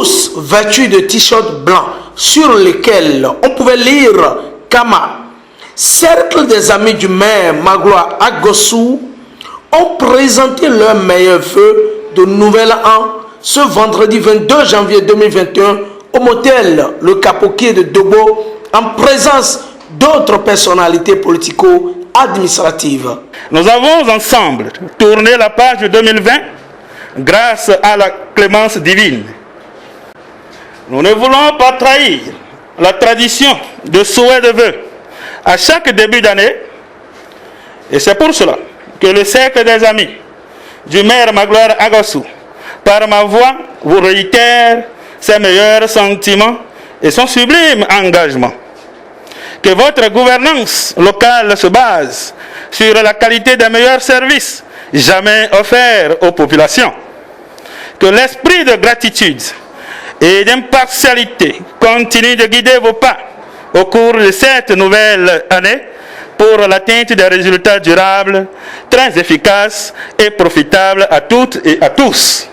tous vêtus de t-shirts blancs sur lesquels on pouvait lire Kama. Cercle des amis du maire Magloire Agossou ont présenté leurs meilleurs vœux de nouvel an ce vendredi 22 janvier 2021 au motel Le Capoquier de Dogbo en présence d'autres personnalités politico-administratives. Nous avons ensemble tourné la page 2020 grâce à la clémence divine. Nous ne voulons pas trahir la tradition de souhait de vœux à chaque début d'année et c'est pour cela que le cercle des amis du maire Magloire Agossou, par ma voix, vous réitère ses meilleurs sentiments et son sublime engagement. Que votre gouvernance locale se base sur la qualité des meilleurs services jamais offerts aux populations. Que l'esprit de gratitude et d'impartialité continue de guider vos pas au cours de cette nouvelle année pour l'atteinte des résultats durables, très efficaces et profitables à toutes et à tous.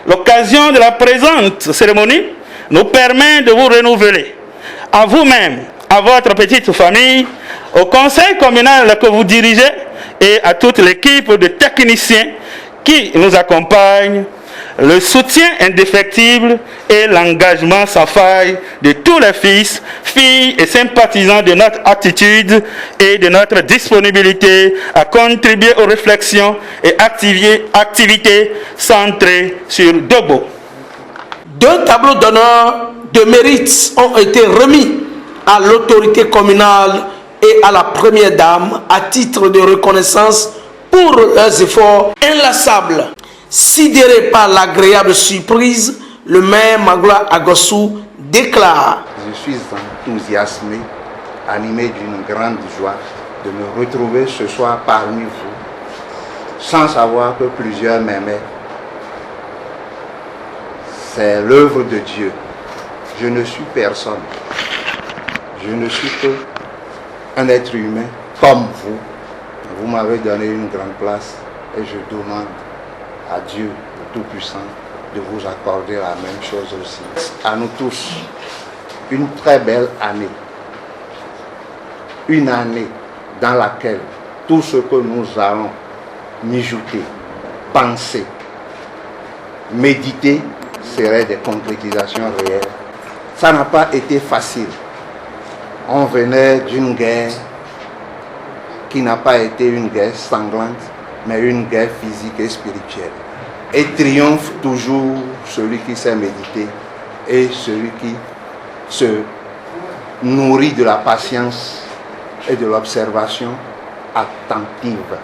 L'occasion de la présente cérémonie nous permet de vous renouveler à vous-même, à votre petite famille, au conseil communal que vous dirigez et à toute l'équipe de techniciens qui nous accompagnent, le soutien indéfectible et l'engagement sans faille de tous les fils, filles et sympathisants de notre attitude et de notre disponibilité à contribuer aux réflexions et activités centrées sur Dogbo. 2 tableaux d'honneur de mérite ont été remis à l'autorité communale et à la première dame à titre de reconnaissance pour leurs efforts inlassables. Sidéré par l'agréable surprise, le maire Magloire Agossou déclare: Je suis enthousiasmé, animé d'une grande joie de me retrouver ce soir parmi vous, sans savoir que plusieurs m'aimaient. C'est l'œuvre de Dieu. Je ne suis personne. Je ne suis qu'un être humain comme vous. Vous m'avez donné une grande place et je demande à Dieu le Tout-Puissant de vous accorder la même chose aussi. À nous tous, une très belle année. Une année dans laquelle tout ce que nous allons mijoter, penser, méditer serait des concrétisations réelles. Ça n'a pas été facile. On venait d'une guerre qui n'a pas été une guerre sanglante, mais une guerre physique et spirituelle. Et triomphe toujours celui qui sait méditer et celui qui se nourrit de la patience et de l'observation attentive.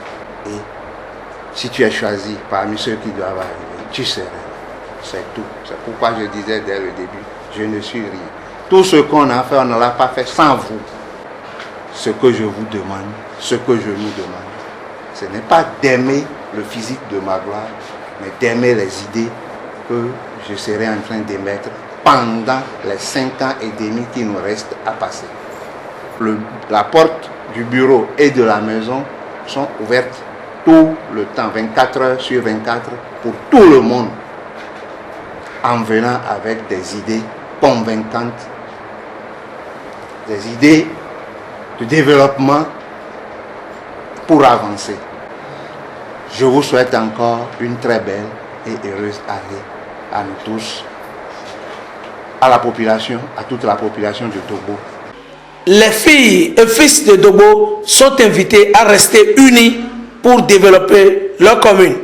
Et si tu es choisi parmi ceux qui doivent arriver, tu seras. C'est tout. C'est pourquoi je disais dès le début, je ne suis rien. Tout ce qu'on a fait, on ne l'a pas fait sans vous. Ce que je vous demande, ce que je nous demande, ce n'est pas d'aimer le physique de Magloire, mais d'aimer les idées que je serai en train d'émettre pendant les 5 ans et demi qui nous restent à passer. La porte du bureau et de la maison sont ouvertes tout le temps, 24 heures sur 24, pour tout le monde, en venant avec des idées convaincantes, des idées de développement pour avancer. Je vous souhaite encore une très belle et heureuse année à nous tous, à la population, à toute la population de Dogbo. Les filles et fils de Dogbo sont invités à rester unis pour développer leur commune.